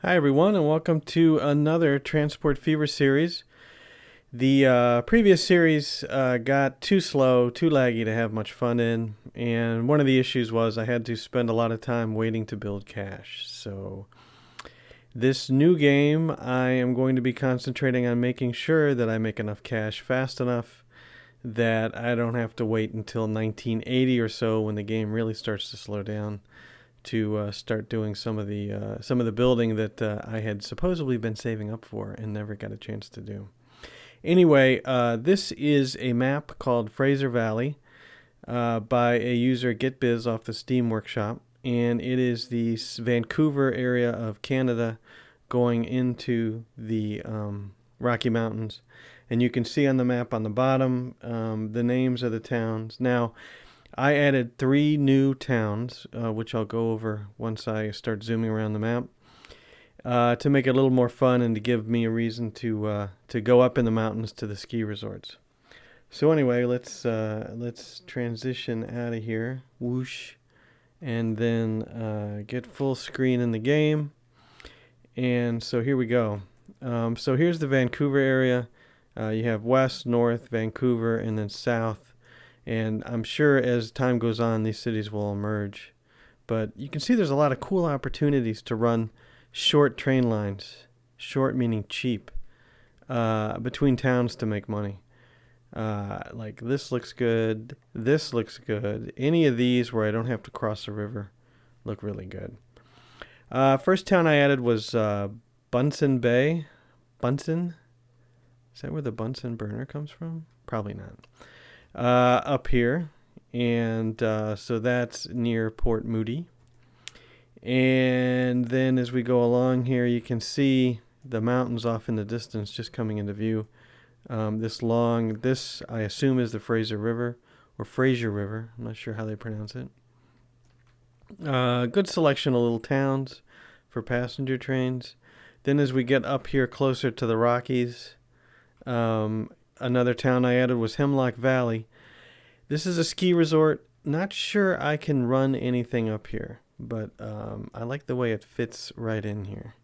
Hi, everyone, and welcome to another Transport Fever series. The previous series got too slow, too laggy to have much fun in, and one of the issues was I had to spend a lot of time waiting to build cache. So, this new game, I am going to be concentrating on making sure that I make enough cache fast enough that I don't have to wait until 1980 or so when the game really starts to slow down to start doing some of the building that I had supposedly been saving up for and never got a chance to do. Anyway, this is a map called Fraser Valley by a user gitbiz off the Steam Workshop, and it is the Vancouver area of Canada going into the Rocky Mountains. And you can see on the map on the bottom the names of the towns. Now, I added 3 new towns, which I'll go over once I start zooming around the map, to make it a little more fun and to give me a reason to go up in the mountains to the ski resorts. So anyway, let's transition out of here, whoosh, and then get full screen in the game. And so here we go. So here's the Vancouver area. You have west, north, Vancouver, and then south. And I'm sure as time goes on, these cities will emerge. But you can see there's a lot of cool opportunities to run short train lines, short meaning cheap, between towns to make money. Like this looks good, this looks good. Any of these where I don't have to cross a river look really good. First town I added was Bunsen Bay. Bunsen? Is that where the Bunsen burner comes from? Probably not. Up here, and so that's near Port Moody. And then as we go along here, you can see the mountains off in the distance just coming into view. This I assume is the Fraser River, or Fraser River. I'm not sure how they pronounce it. Good selection of little towns for passenger trains. Then as we get up here closer to the Rockies, another town I added was Hemlock Valley. This is a ski resort. Not sure I can run anything up here, but I like the way it fits right in here.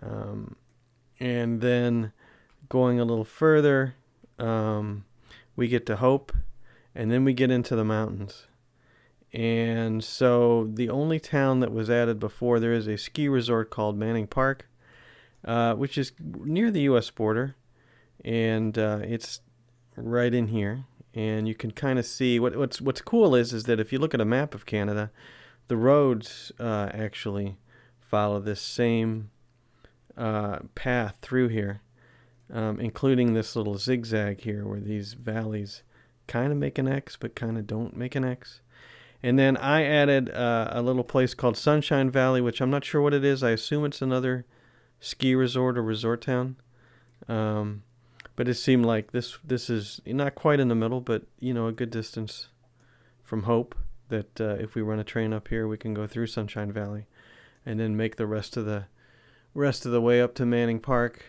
And then going a little further, we get to Hope, and then we get into the mountains. And so the only town that was added before, there is a ski resort called Manning Park, which is near the U.S. border. And it's right in here, and you can kind of see what's cool is that if you look at a map of Canada, the roads actually follow this same path through here, including this little zigzag here where these valleys kind of make an X but kind of don't make an X. And then I added a little place called Sunshine Valley, which I'm not sure what it is. I assume it's another ski resort or resort town. But it seemed like this is not quite in the middle, but a good distance from Hope. That if we run a train up here, we can go through Sunshine Valley, and then make the rest of the way up to Manning Park.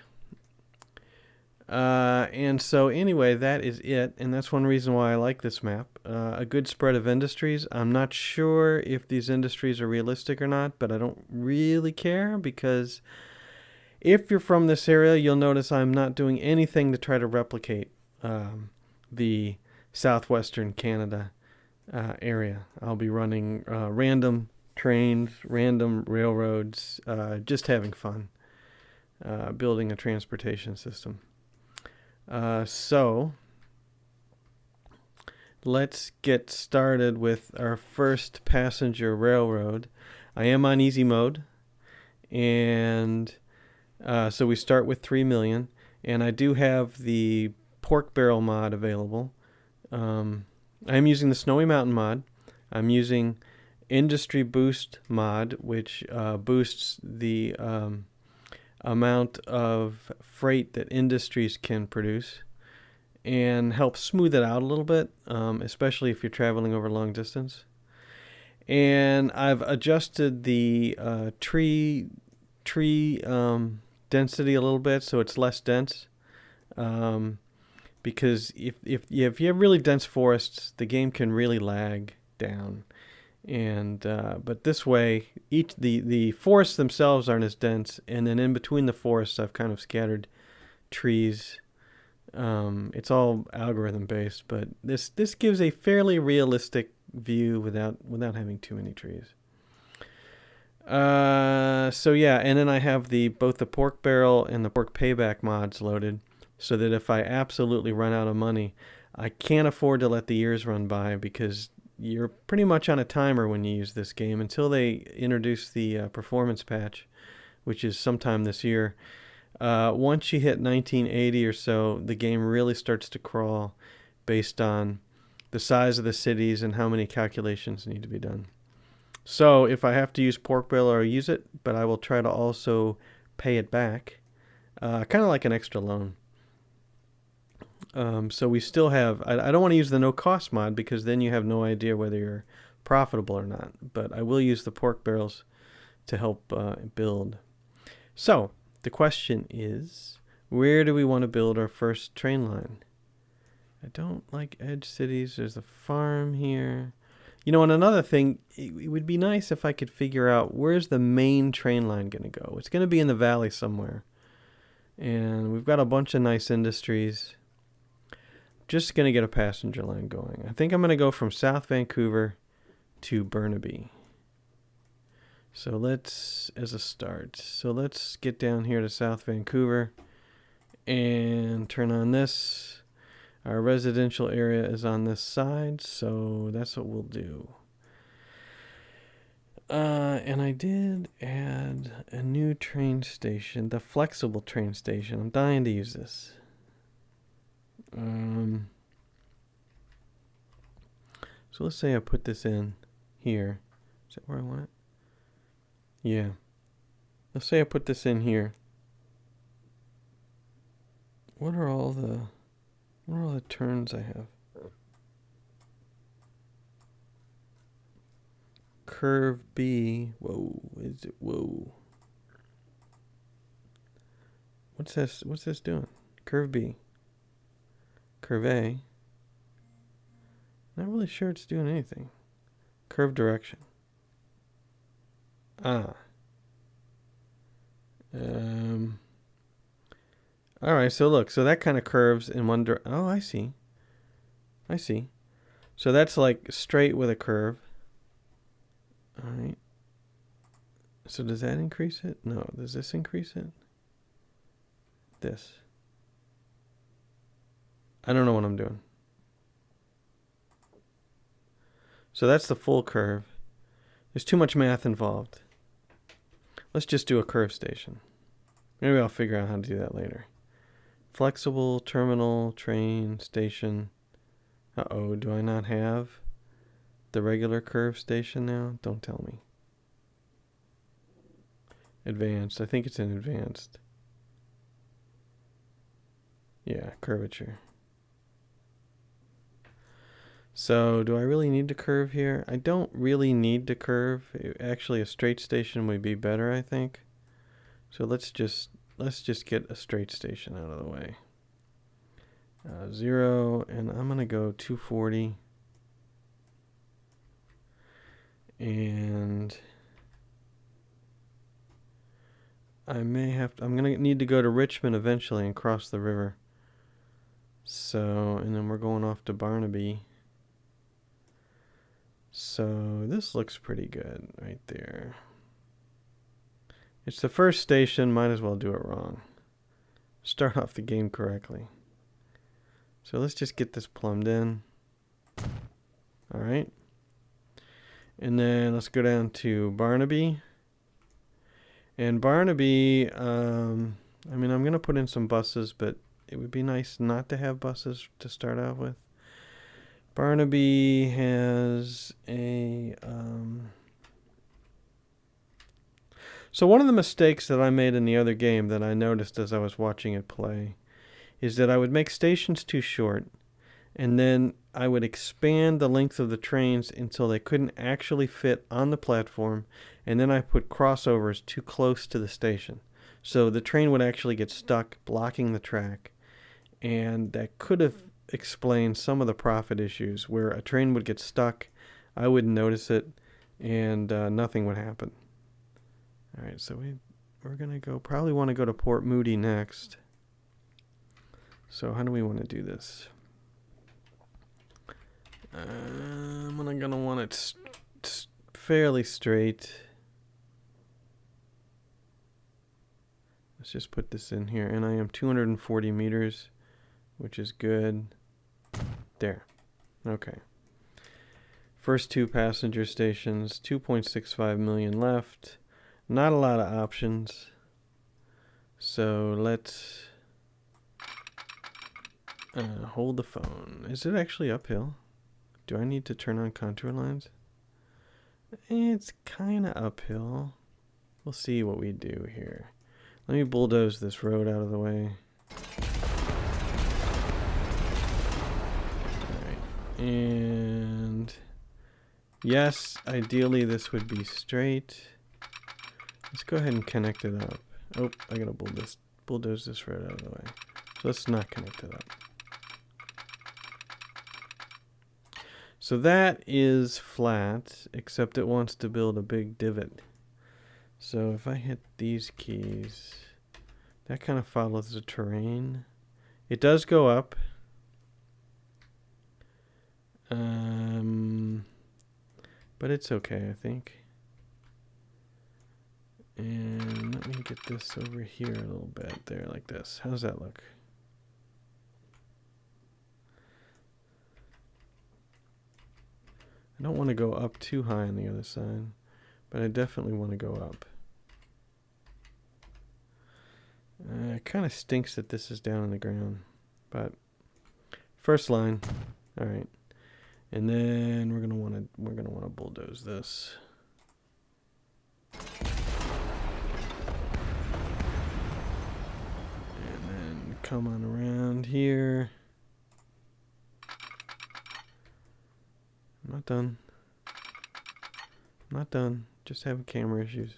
And so anyway, that is it, and that's one reason why I like this map. A good spread of industries. I'm not sure if these industries are realistic or not, but I don't really care because if you're from this area, you'll notice I'm not doing anything to try to replicate the southwestern Canada area. I'll be running random trains, random railroads, just having fun, building a transportation system. So let's get started with our first passenger railroad. I am on easy mode, and so we start with 3 million, and I do have the pork barrel mod available. I'm using the Snowy Mountain mod. I'm using Industry Boost mod, which boosts the amount of freight that industries can produce and helps smooth it out a little bit, especially if you're traveling over long distance. And I've adjusted the tree density a little bit so it's less dense, because if you have really dense forests, the game can really lag down, And but this way, the forests themselves aren't as dense, and then in between the forests, I've kind of scattered trees. It's all algorithm based, but this gives a fairly realistic view without having too many trees. So yeah, and then I have both the pork barrel and the pork payback mods loaded, so that if I absolutely run out of money, I can't afford to let the years run by, because you're pretty much on a timer when you use this game until they introduce the performance patch, which is sometime this year. Once you hit 1980 or so, the game really starts to crawl based on the size of the cities and how many calculations need to be done. So if I have to use pork barrel, I'll use it, but I will try to also pay it back, kind of like an extra loan. So we still have, I don't want to use the no cost mod, because then you have no idea whether you're profitable or not, but I will use the pork barrels to help build. So the question is, where do we want to build our first train line? I don't like edge cities. There's a farm here. You know, and another thing, it would be nice if I could figure out, where's the main train line going to go? It's going to be in the valley somewhere. And we've got a bunch of nice industries. Just going to get a passenger line going. I think I'm going to go from South Vancouver to Burnaby. So let's get down here to South Vancouver and turn on this. Our residential area is on this side, so that's what we'll do. And I did add a new train station, the flexible train station. I'm dying to use this. So let's say I put this in here. Is that where I want it? Yeah. Let's say I put this in here. What are all the turns I have? Curve B. Whoa, is it? Whoa. What's this doing? Curve B. Curve A. Not really sure it's doing anything. Curve direction. All right, so look, so that kind of curves in one direction. Oh, I see. So that's like straight with a curve. All right. So does that increase it? No. Does this increase it? This. I don't know what I'm doing. So that's the full curve. There's too much math involved. Let's just do a curve station. Maybe I'll figure out how to do that later. Flexible terminal train station. Uh-oh, do I not have the regular curve station now? Don't tell me. Advanced. I think it's in advanced. Yeah, curvature. So do I really need to curve here? I don't really need to curve. Actually, a straight station would be better, I think. So let's just get a straight station out of the way. 0, and I'm going to go 240. And I'm going to need to go to Richmond eventually and cross the river. So, and then we're going off to Barnaby. So this looks pretty good right there. It's the first station, might as well do it wrong. Start off the game correctly. So let's just get this plumbed in. All right. And then let's go down to Barnaby. And Barnaby, I'm going to put in some buses, but it would be nice not to have buses to start out with. Barnaby has a... So one of the mistakes that I made in the other game that I noticed as I was watching it play is that I would make stations too short, and then I would expand the length of the trains until they couldn't actually fit on the platform, and then I put crossovers too close to the station. So the train would actually get stuck blocking the track, and that could have explained some of the profit issues where a train would get stuck, I wouldn't notice it, and nothing would happen. All right, so we're gonna probably want to go to Port Moody next. So how do we want to do this? I'm gonna want it fairly straight. Let's just put this in here, and I am 240 meters, which is good. There. Okay. First 2 passenger stations, 2.65 million left. Not a lot of options. So let's hold the phone. Is it actually uphill? Do I need to turn on contour lines? It's kind of uphill. We'll see what we do here. Let me bulldoze this road out of the way. Alright. And yes, ideally this would be straight. Let's go ahead and connect it up. Oh, I gotta bulldoze this road out of the way. So let's not connect it up. So that is flat, except it wants to build a big divot. So if I hit these keys, that kind of follows the terrain. It does go up. But it's okay, I think. And let me get this over here a little bit, there, like this. How's that look? I don't want to go up too high on the other side, but I definitely want to go up. It kind of stinks that this is down on the ground, but first line, all right. And then we're gonna want to bulldoze this. And then come on around here. I'm not done. I'm not done. Just having camera issues.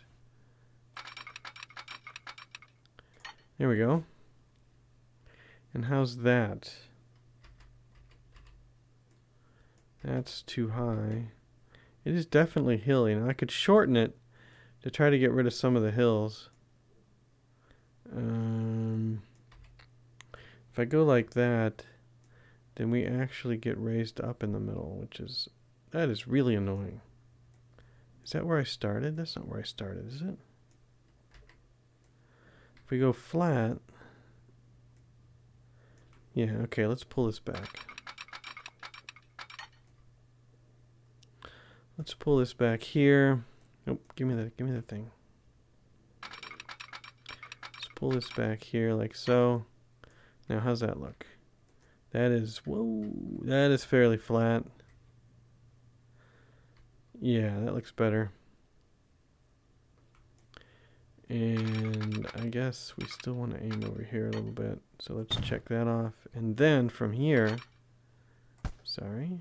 There we go. And how's that? That's too high. It is definitely hilly. Now I could shorten it to try to get rid of some of the hills. If I go like that, then we actually get raised up in the middle, that is really annoying. Is that where I started? That's not where I started, is it? If we go flat, yeah, okay, let's pull this back. Let's pull this back here. Nope, give me the thing. Let's pull this back here like so. Now, how's that look? That is, whoa, that is fairly flat. Yeah, that looks better. And I guess we still want to aim over here a little bit. So let's check that off. And then from here, sorry.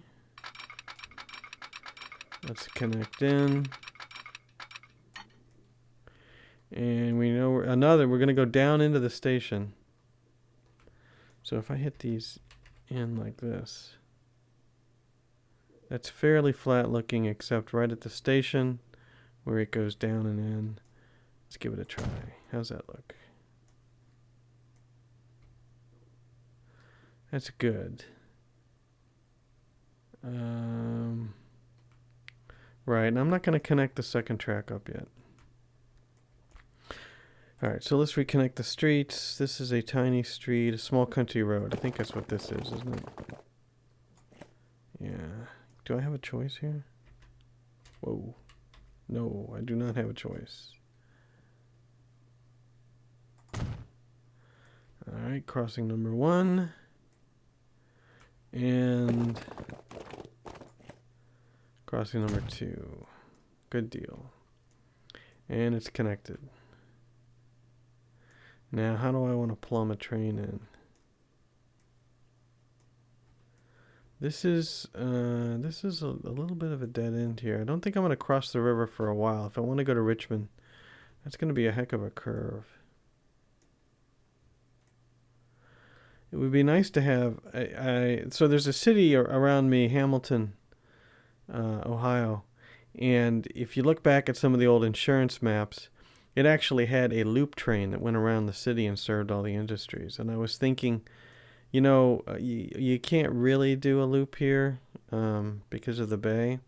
Let's connect in. And we know we're going to go down into the station. So if I hit these in like this, that's fairly flat looking, except right at the station where it goes down and in. Let's give it a try. How's that look? That's good. Right, and I'm not going to connect the second track up yet. Alright, so let's reconnect the streets. This is a tiny street, a small country road. I think that's what this is, isn't it? Yeah. Do I have a choice here? Whoa. No, I do not have a choice. Alright, crossing number 1. And crossing number 2. Good deal. And it's connected. Now, how do I want to plumb a train in? This is a little bit of a dead end here. I don't think I'm going to cross the river for a while. If I want to go to Richmond, that's going to be a heck of a curve. It would be nice to have so there's a city around me, Hamilton, Ohio, And if you look back at some of the old insurance maps, it actually had a loop train that went around the city and served all the industries. And I was thinking, you can't really do a loop here because of the bay,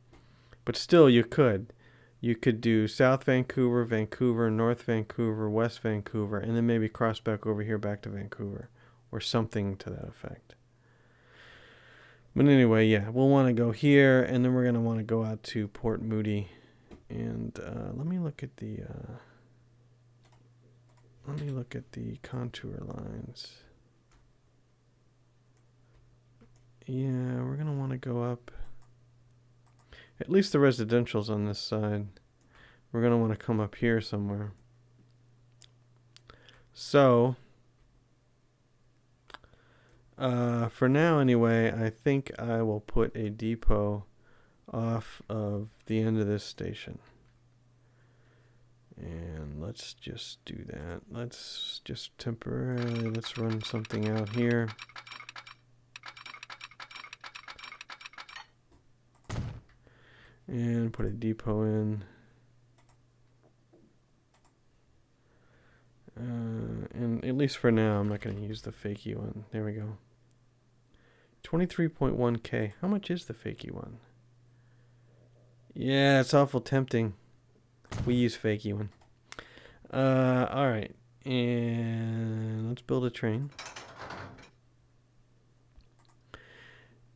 but still you could. You could do South Vancouver, Vancouver, North Vancouver, West Vancouver, and then maybe cross back over here back to Vancouver or something to that effect. But anyway, yeah, we'll want to go here, and then we're going to want to go out to Port Moody. And let me look at the contour lines. Yeah, we're going to want to go up. At least the residential's on this side. We're going to want to come up here somewhere. So, for now anyway, I think I will put a depot off of the end of this station. And let's just do that. Let's just temporarily, let's run something out here. And put a depot in. And at least for now, I'm not going to use the fakey one. There we go. 23.1K. How much is the fakey one? Yeah, it's awful tempting. We use fakey one. Alright. And let's build a train.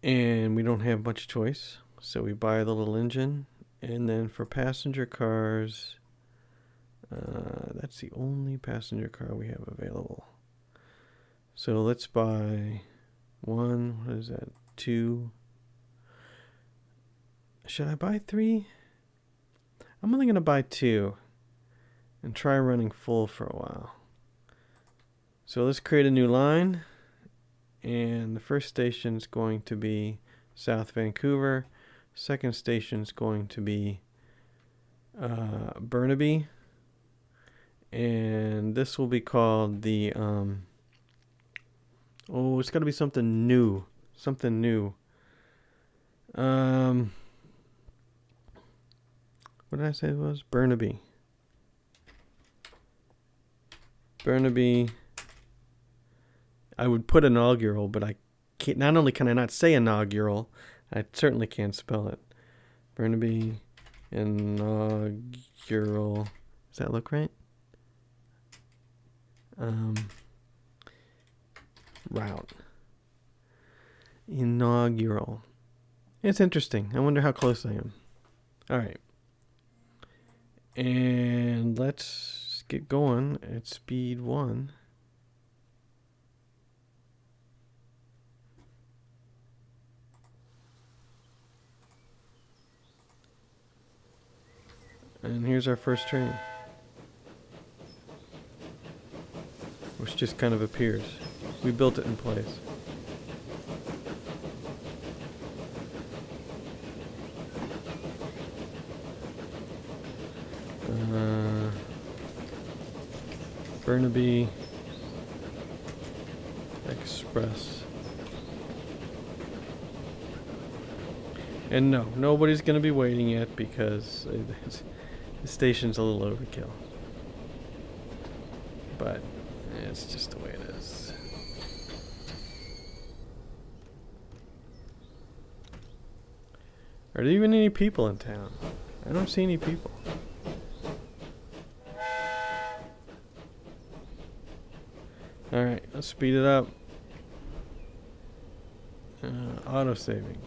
And we don't have much choice. So we buy the little engine. And then for passenger cars, that's the only passenger car we have available. So let's buy one. What is that? 2. Should I buy 3? I'm only going to buy 2 and try running full for a while. So let's create a new line. And the first station is going to be South Vancouver. Second station is going to be Burnaby. And this will be called the, it's got to be something new. Something new. What did I say it was? Burnaby. Burnaby. I would put inaugural, but I can't, not only can I not say inaugural, I certainly can't spell it. Burnaby inaugural. Does that look right? Route. Inaugural. It's interesting. I wonder how close I am. Alright. And let's get going at speed 1. And here's our first train, which just kind of appears. We built it in place. Burnaby Express. And no, nobody's going to be waiting yet because the station's a little overkill. But it's just the way it is. Are there even any people in town? I don't see any people. Alright, let's speed it up. Auto saving.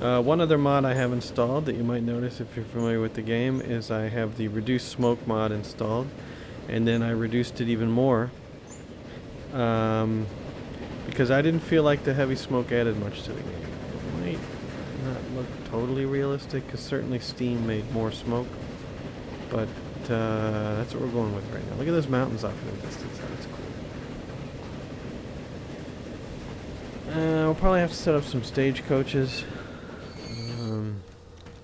One other mod I have installed that you might notice if you're familiar with the game is I have the reduced smoke mod installed, and then I reduced it even more because I didn't feel like the heavy smoke added much to the game. It might not look totally realistic because certainly Steam made more smoke, but that's what we're going with right now. Look at those mountains off in the distance. That's cool. We'll probably have to set up some stagecoaches.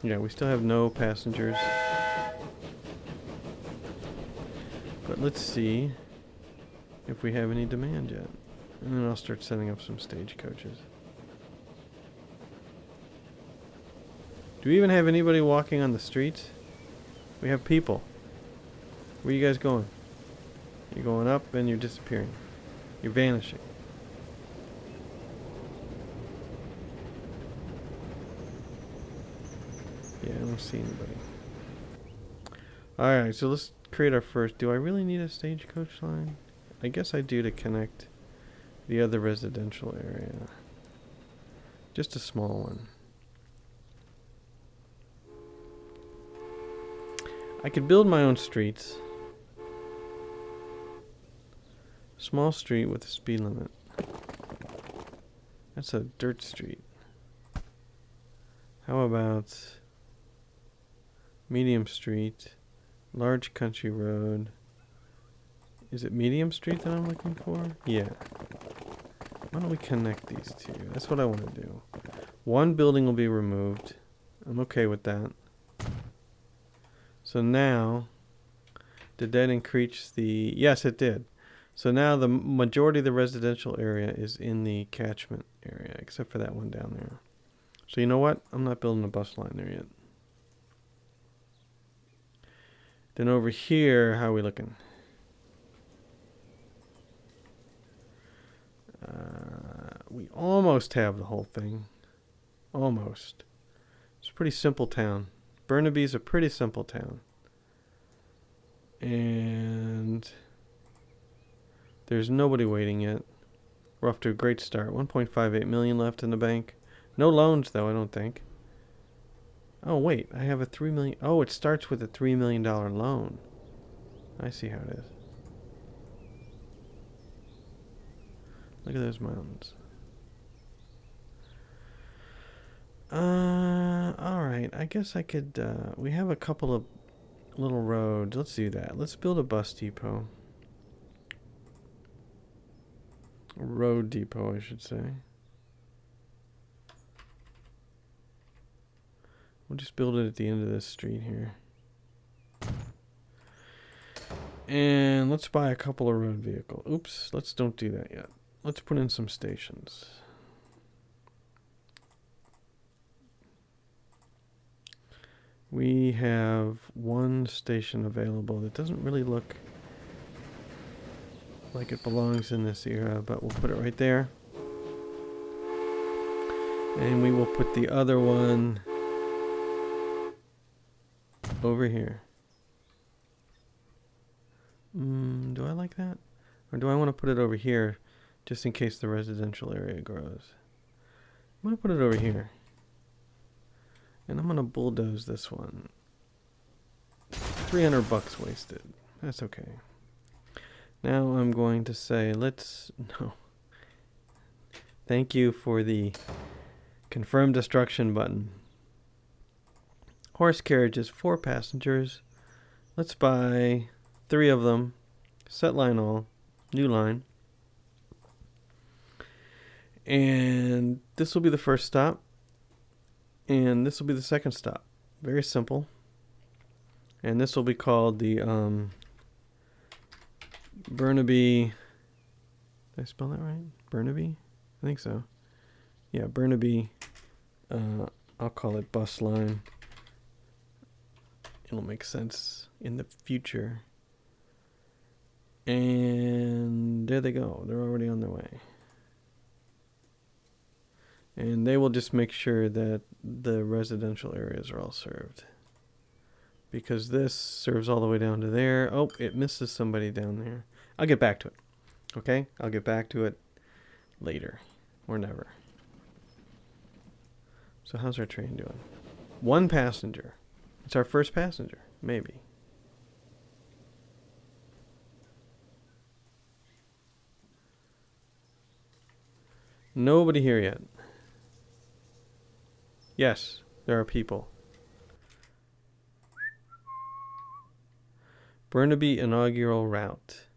Yeah, we still have no passengers. But let's see if we have any demand yet. And then I'll start setting up some stagecoaches. Do we even have anybody walking on the streets? We have people. Where are you guys going? You're going up and you're disappearing. You're vanishing. Yeah, I don't see anybody. Alright, so let's create our first. Do I really need a stagecoach line? I guess I do to connect the other residential area. Just a small one. I could build my own streets. Small street with a speed limit. That's a dirt street. How about medium street, large country road. Is it medium street that I'm looking for? Yeah. Why don't we connect these two? That's what I want to do. One building will be removed. I'm okay with that. So now, did that increase the... Yes, it did. So now the majority of the residential area is in the catchment area, except for that one down there. So you know what? I'm not building a bus line there yet. Then over here, how are we looking? We almost have the whole thing. Almost. It's a pretty simple town. Burnaby's a pretty simple town. And there's nobody waiting yet. We're off to a great start. 1.58 million left in the bank. No loans though, I don't think. Oh wait, I have a 3 million. Oh, it starts with a $3 million loan. I see how it is. Look at those mountains. Alright, I guess I could, we have a couple of little roads. Let's do that. Let's build a bus depot. A road depot, I should say. We'll just build it at the end of this street here. And let's buy a couple of road vehicles. Oops, let's don't do that yet. Let's put in some stations. We have one station available that doesn't really look like it belongs in this era, but we'll put it right there. And we will put the other one over here. Do I like that? Or do I want to put it over here just in case the residential area grows? I'm going to put it over here. And I'm going to bulldoze this one. $300 wasted. That's okay. Now I'm going to say, no. Thank you for the confirm destruction button. Horse carriages, 4 passengers. Let's buy 3 of them. Set line all. New line. And this will be the first stop. And this will be the second stop. Very simple. And this will be called the Burnaby. Did I spell that right? Burnaby? I think so. Yeah, Burnaby. I'll call it bus line. It'll make sense in the future. And there they go. They're already on their way. And they will just make sure that the residential areas are all served. Because this serves all the way down to there. Oh, it misses somebody down there. I'll get back to it. Okay? I'll get back to it later. Or never. So how's our train doing? 1 passenger. It's our first passenger. Maybe. Nobody here yet. Yes, there are people. Burnaby inaugural route.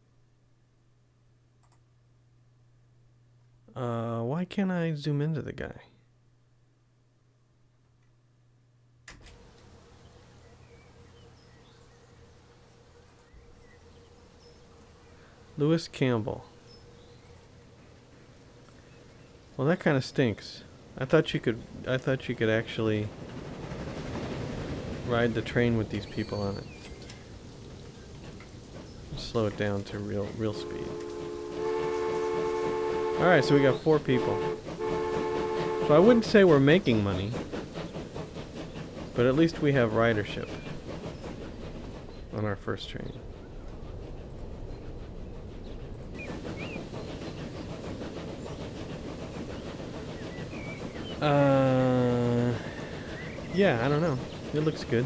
Why can't I zoom into the guy? Lewis Campbell. Well, that kind of stinks. I thought you could actually ride the train with these people on it. Slow it down to real speed. Alright, so we got 4 people. So I wouldn't say we're making money, but at least we have ridership on our first train. Yeah, I don't know. It looks good.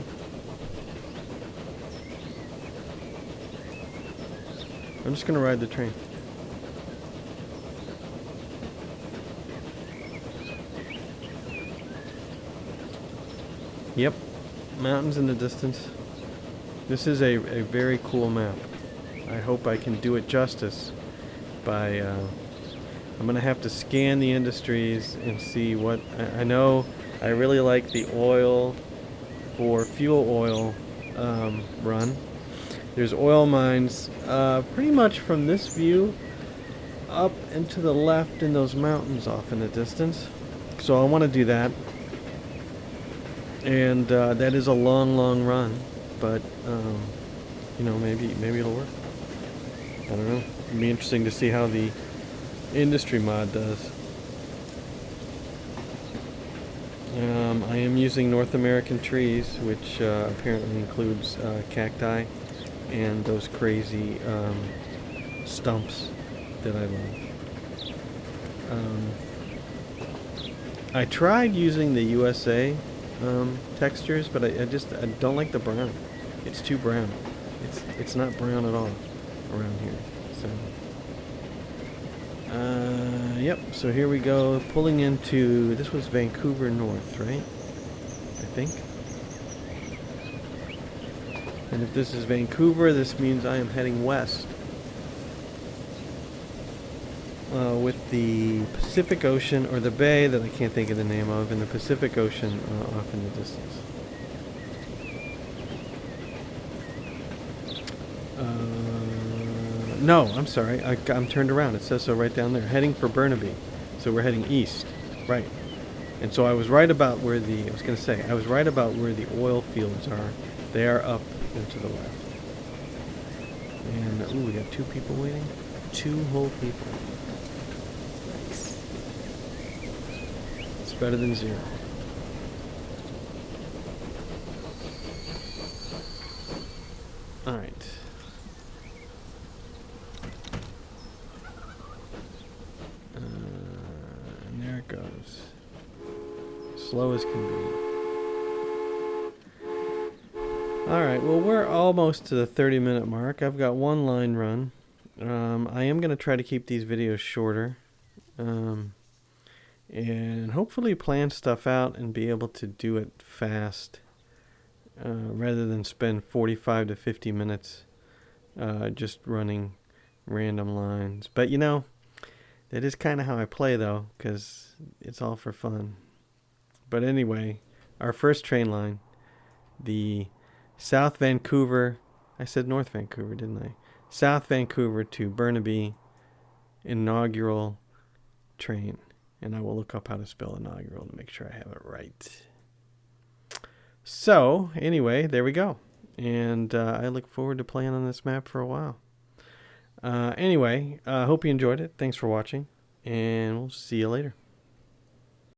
I'm just gonna ride the train. Yep, mountains in the distance. This is a very cool map. I hope I can do it justice by, I'm gonna have to scan the industries and see what, I know I really like the oil for fuel oil run. There's oil mines pretty much from this view up and to the left in those mountains off in the distance. So I want to do that. And that is a long run, but you know, maybe it'll work. I don't know. It'll be interesting to see how the industry mod does. I am using North American trees, which apparently includes cacti and those crazy stumps that I love. I tried using the USA textures, but I don't like the brown. It's too brown. It's not brown at all around here. So yep, so here we go, pulling into, this was Vancouver North, right? I think. And if this is Vancouver, this means I am heading west. With the Pacific Ocean, or the bay that I can't think of the name of, and the Pacific Ocean off in the distance. No, I'm sorry. I'm turned around. It says so right down there. Heading for Burnaby. So we're heading east. Right. And so I was right about where I was right about where the oil fields are. They are up and to the left. And, ooh, we got 2 people waiting. 2 whole people. Nice. It's better than 0. Alright. And there it goes. Slow as can be. Alright, well, we're almost to the 30-minute mark. I've got 1 line run. I am going to try to keep these videos shorter. And hopefully plan stuff out and be able to do it fast. Rather than spend 45 to 50 minutes just running random lines. But, you know, that is kind of how I play, though, because it's all for fun. But anyway, our first train line, the South Vancouver, I said North Vancouver, didn't I? South Vancouver to Burnaby inaugural train. And I will look up how to spell inaugural to make sure I have it right. So, anyway, there we go. And I look forward to playing on this map for a while. Anyway, I hope you enjoyed it. Thanks for watching. And we'll see you later.